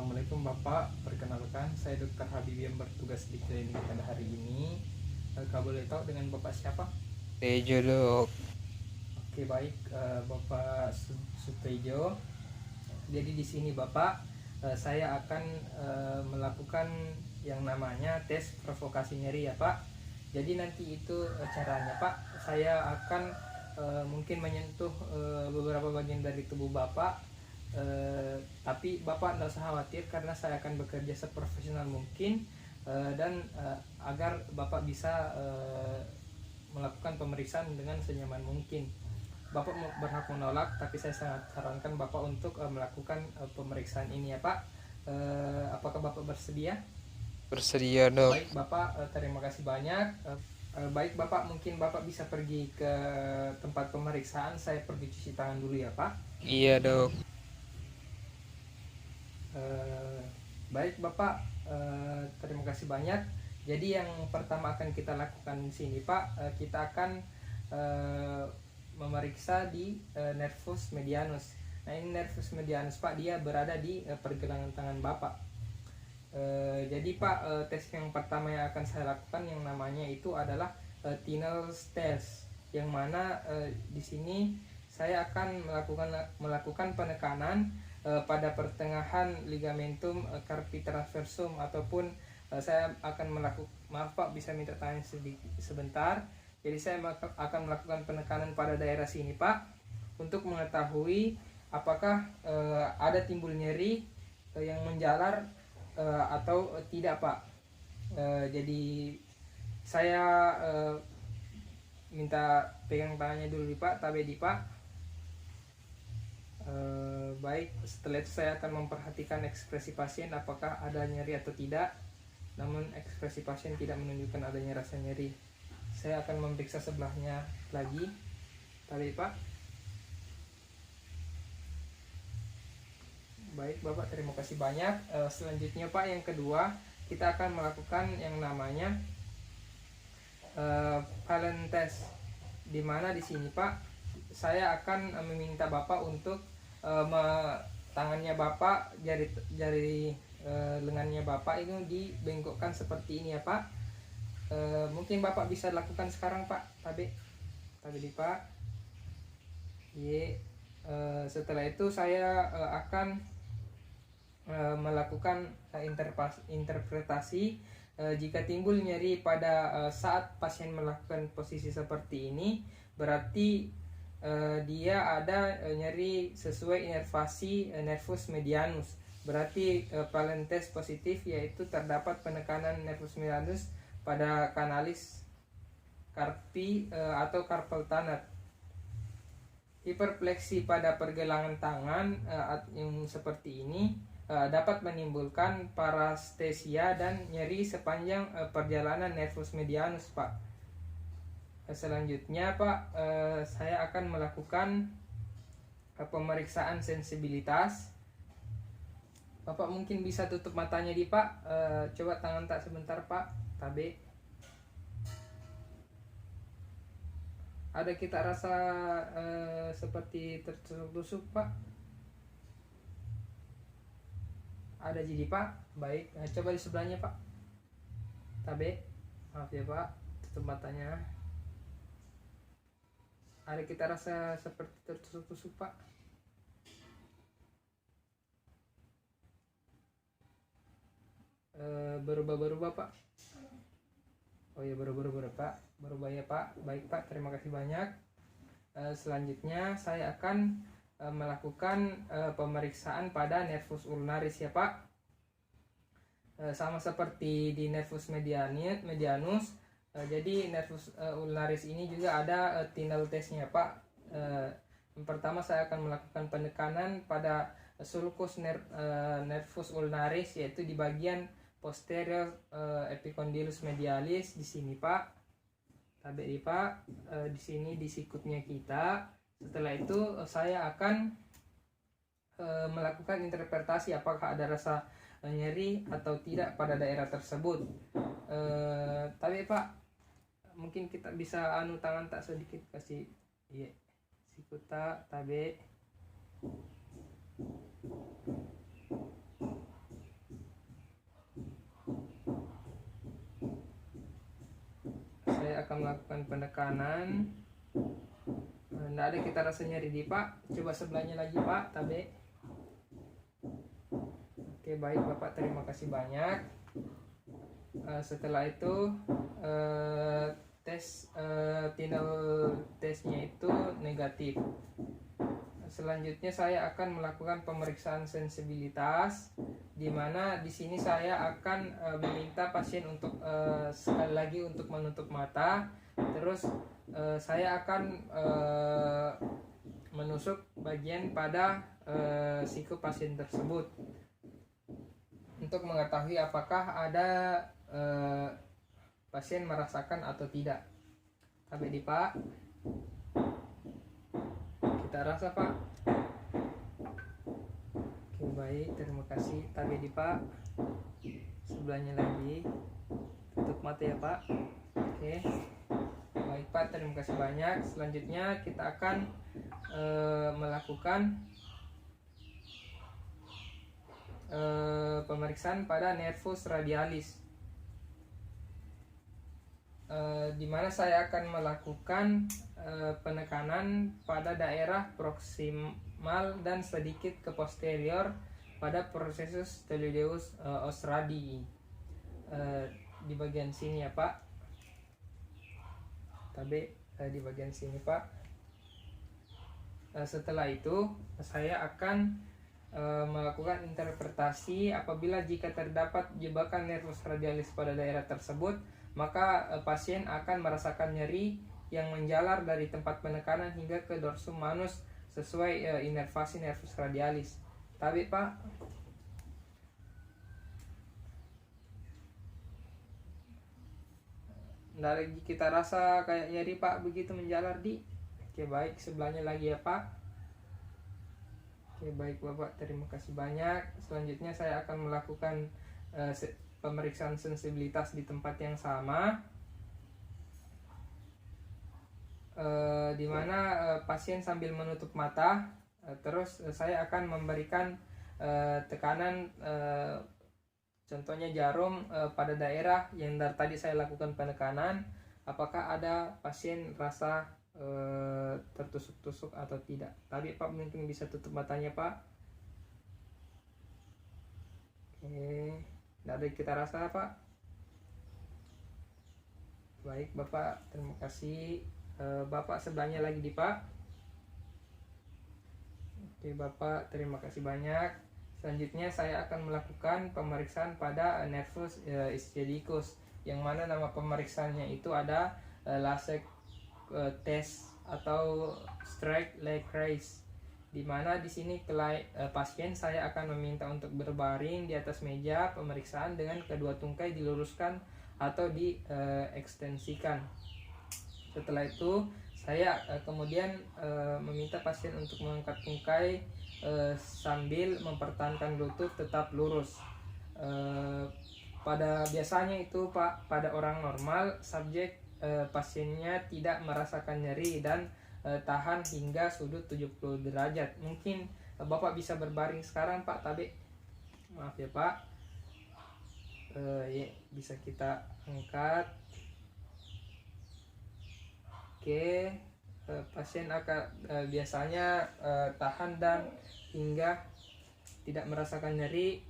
Assalamualaikum Bapak, perkenalkan saya Dr. Habib yang bertugas di klinik pada hari ini. Kalau boleh tahu dengan Bapak siapa? Tejo dok. Oke baik, Bapak Sutejo. Jadi di sini Bapak, saya akan melakukan yang namanya tes provokasi nyeri ya Pak. Jadi nanti itu caranya Pak, saya akan mungkin menyentuh beberapa bagian dari tubuh Bapak. Tapi Bapak tidak usah khawatir karena saya akan bekerja seprofesional mungkin, dan agar Bapak bisa melakukan pemeriksaan dengan senyaman mungkin. Bapak berhak menolak, tapi saya sangat sarankan Bapak untuk melakukan pemeriksaan ini ya Pak. Apakah Bapak bersedia? Bersedia dok. Baik Bapak, terima kasih banyak. Baik Bapak, mungkin Bapak bisa pergi ke tempat pemeriksaan. Saya pergi cuci tangan dulu ya Pak. Iya dok. Baik Bapak, terima kasih banyak. Jadi yang pertama akan kita lakukan di sini Pak, kita akan memeriksa di nervus medianus. Nah ini nervus medianus Pak, dia berada di pergelangan tangan Bapak. Jadi Pak, tes yang pertama yang akan saya lakukan yang namanya itu adalah Tinel's test, yang mana di sini saya akan melakukan penekanan pada pertengahan ligamentum carpi transversum, ataupun saya akan melakukan, maaf Pak, bisa minta tanya sebentar. Jadi saya akan melakukan penekanan pada daerah sini Pak, untuk mengetahui apakah ada timbul nyeri yang menjalar atau tidak Pak. Jadi saya minta pegang tangannya dulu Pak, tabedi Pak. Baik, setelah itu saya akan memperhatikan ekspresi pasien apakah ada nyeri atau tidak. Namun ekspresi pasien tidak menunjukkan adanya rasa nyeri. Saya akan memeriksa sebelahnya lagi. Tadi Pak. Baik Bapak, terima kasih banyak. Selanjutnya Pak, yang kedua kita akan melakukan yang namanya Valen test, dimana di sini Pak saya akan meminta Bapak untuk tangannya Bapak, jari lengannya Bapak itu dibengkokkan seperti ini ya Pak. Mungkin Bapak bisa lakukan sekarang Pak. Tabe di Pak. Setelah itu saya akan melakukan interpretasi. Jika timbul nyeri pada saat pasien melakukan posisi seperti ini, berarti dia ada nyeri sesuai inervasi nervus medianus. Berarti Valen test positif, yaitu terdapat penekanan nervus medianus pada kanalis carpi atau carpal tunnel. Hiperpleksi pada pergelangan tangan yang seperti ini dapat menimbulkan parestesia dan nyeri sepanjang perjalanan nervus medianus Pak. Selanjutnya Pak, saya akan melakukan pemeriksaan sensibilitas. Bapak mungkin bisa tutup matanya di Pak. Coba tangan tak sebentar Pak. Tabe. Ada kita rasa seperti tertusuk-tusuk Pak? Ada jadi Pak. Baik, coba di sebelahnya Pak. Tabe. Maaf ya Pak, tutup matanya. Ada kita rasa seperti tertusuk-tusuk Pak? Berubah-berubah Pak? Oh ya, berubah-berubah Pak. Berubah ya Pak. Baik Pak, terima kasih banyak. Selanjutnya saya akan melakukan pemeriksaan pada nervus ulnaris ya Pak. Sama seperti di nervus medianus. Jadi nervus ulnaris ini juga ada Tinel testnya Pak. Yang pertama saya akan melakukan penekanan pada sulcus nervus ulnaris, yaitu di bagian posterior epicondylus medialis di sini Pak. Tabe Pak, di sini di sikutnya kita. Setelah itu saya akan melakukan interpretasi apakah ada rasa nyeri atau tidak pada daerah tersebut. Tapi Pak, mungkin kita bisa tangan tak sedikit kasih sikuta tabe. akan melakukan penekanan. Nggak ada kita rasa nyeri di Pak. Coba sebelahnya lagi Pak, tabe. Oke baik Bapak, terima kasih banyak. Setelah itu tes final tesnya itu negatif. Selanjutnya saya akan melakukan pemeriksaan sensibilitas, di mana di sini saya akan meminta pasien untuk sekali lagi untuk menutup mata. Terus saya akan menusuk bagian pada siku pasien tersebut untuk mengetahui apakah ada pasien merasakan atau tidak. Tapi di Pak, kita rasa Pak. Oke baik, terima kasih. Tapi di Pak, sebelahnya lagi, tutup mata ya Pak. Oke baik Pak, terima kasih banyak. Selanjutnya kita akan melakukan pemeriksaan pada nervus radialis, di mana saya akan melakukan penekanan pada daerah proksimal dan sedikit ke posterior pada processus styloideus ostradii, di bagian sini ya Pak. Tapi di bagian sini Pak. Setelah itu saya akan melakukan interpretasi apabila jika terdapat jebakan nervus radialis pada daerah tersebut, maka pasien akan merasakan nyeri yang menjalar dari tempat penekanan hingga ke dorsum manus sesuai inervasi nervus radialis. Tapi Pak, nggak lagi kita rasa kayak nyeri Pak begitu menjalar di. Oke baik, sebelahnya lagi ya Pak. Oke baik Bapak, terima kasih banyak. Selanjutnya saya akan melakukan pemeriksaan sensibilitas di tempat yang sama, di mana pasien sambil menutup mata. Terus saya akan memberikan tekanan, contohnya jarum pada daerah yang dari tadi saya lakukan penekanan. Apakah ada pasien rasa tertusuk-tusuk atau tidak. Tapi Pak mungkin bisa tutup matanya Pak. Oke, tidak ada kita rasa Pak. Baik Bapak, terima kasih. Bapak sebelahnya lagi di Pak. Oke Bapak, terima kasih banyak. Selanjutnya saya akan melakukan pemeriksaan pada nervus ischiadicus, yang mana nama pemeriksaannya itu ada Lasek tes atau strike leg raise, di mana di sini pasien saya akan meminta untuk berbaring di atas meja pemeriksaan dengan kedua tungkai diluruskan atau diekstensikan. Setelah itu saya kemudian meminta pasien untuk mengangkat tungkai sambil mempertahankan lutut tetap lurus. Pada biasanya itu Pak, pada orang normal subjek pasiennya tidak merasakan nyeri dan tahan hingga sudut 70 derajat. Mungkin Bapak bisa berbaring sekarang Pak, tapi maaf ya Pak. Ya, bisa kita angkat. Oke, pasien akan biasanya tahan dan hingga tidak merasakan nyeri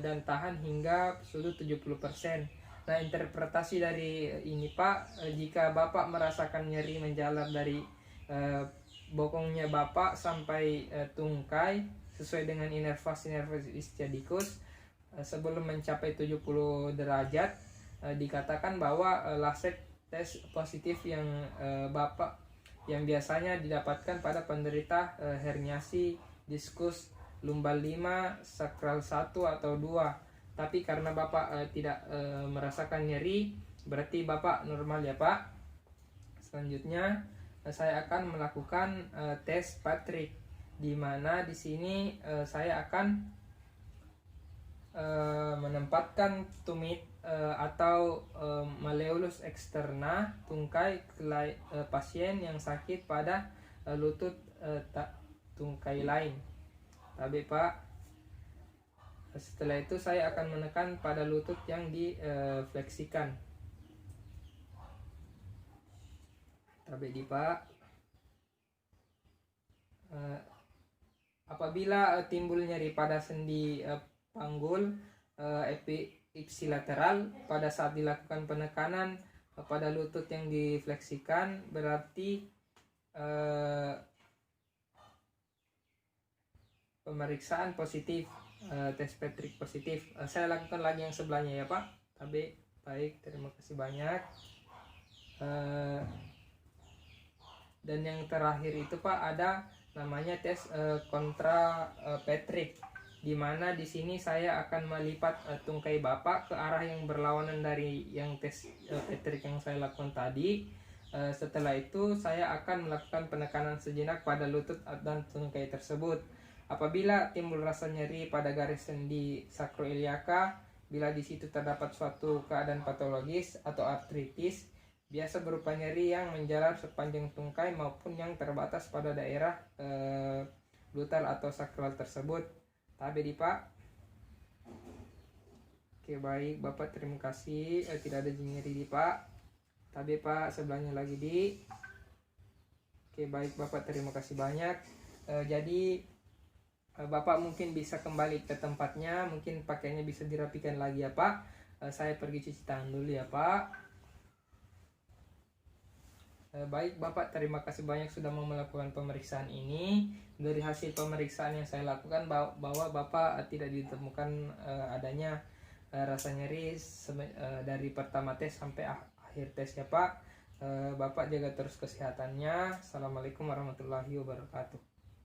dan tahan hingga sudut 70%. Nah, interpretasi dari ini Pak, jika Bapak merasakan nyeri menjalar dari bokongnya Bapak sampai tungkai sesuai dengan inervasi nervus ischiadicus sebelum mencapai 70 derajat, dikatakan bahwa Lasek tes positif yang Bapak yang biasanya didapatkan pada penderita herniasi diskus lumbal 5 sakral 1 atau 2. Tapi karena Bapak tidak merasakan nyeri, berarti Bapak normal ya Pak. Selanjutnya saya akan melakukan tes Patrick, di mana di sini saya akan menempatkan tumit atau malleolus externa tungkai pasien yang sakit pada lutut tungkai lain. Tapi Pak, setelah itu saya akan menekan pada lutut yang difleksikan. Tabe di Pak. Apabila timbul nyeri pada sendi panggul ipsilateral pada saat dilakukan penekanan pada lutut yang difleksikan, berarti pemeriksaan positif, tes Patrick positif. Saya lakukan lagi yang sebelahnya ya Pak. Tabe, baik, terima kasih banyak. Dan yang terakhir itu Pak ada namanya tes kontra Patrick, di mana di sini saya akan melipat tungkai Bapak ke arah yang berlawanan dari yang tes Patrick yang saya lakukan tadi. Setelah itu saya akan melakukan penekanan sejenak pada lutut dan tungkai tersebut. Apabila timbul rasa nyeri pada garis sendi sakroiliaka, bila di situ terdapat suatu keadaan patologis atau artritis, biasa berupa nyeri yang menjalar sepanjang tungkai maupun yang terbatas pada daerah gluteal atau sakral tersebut. Tabe di Pak. Oke, baik Bapak, terima kasih. Tidak ada nyeri di Pak. Tabe Pak, sebelahnya lagi di. Oke, baik Bapak, terima kasih banyak. Jadi Bapak mungkin bisa kembali ke tempatnya, mungkin pakaiannya bisa dirapikan lagi ya Pak. Saya pergi cuci tangan dulu ya Pak. Baik Bapak, terima kasih banyak sudah mau melakukan pemeriksaan ini. Dari hasil pemeriksaan yang saya lakukan bahwa Bapak tidak ditemukan adanya rasa nyeri dari pertama tes sampai akhir tes ya Pak. Bapak jaga terus kesehatannya. Assalamualaikum warahmatullahi wabarakatuh.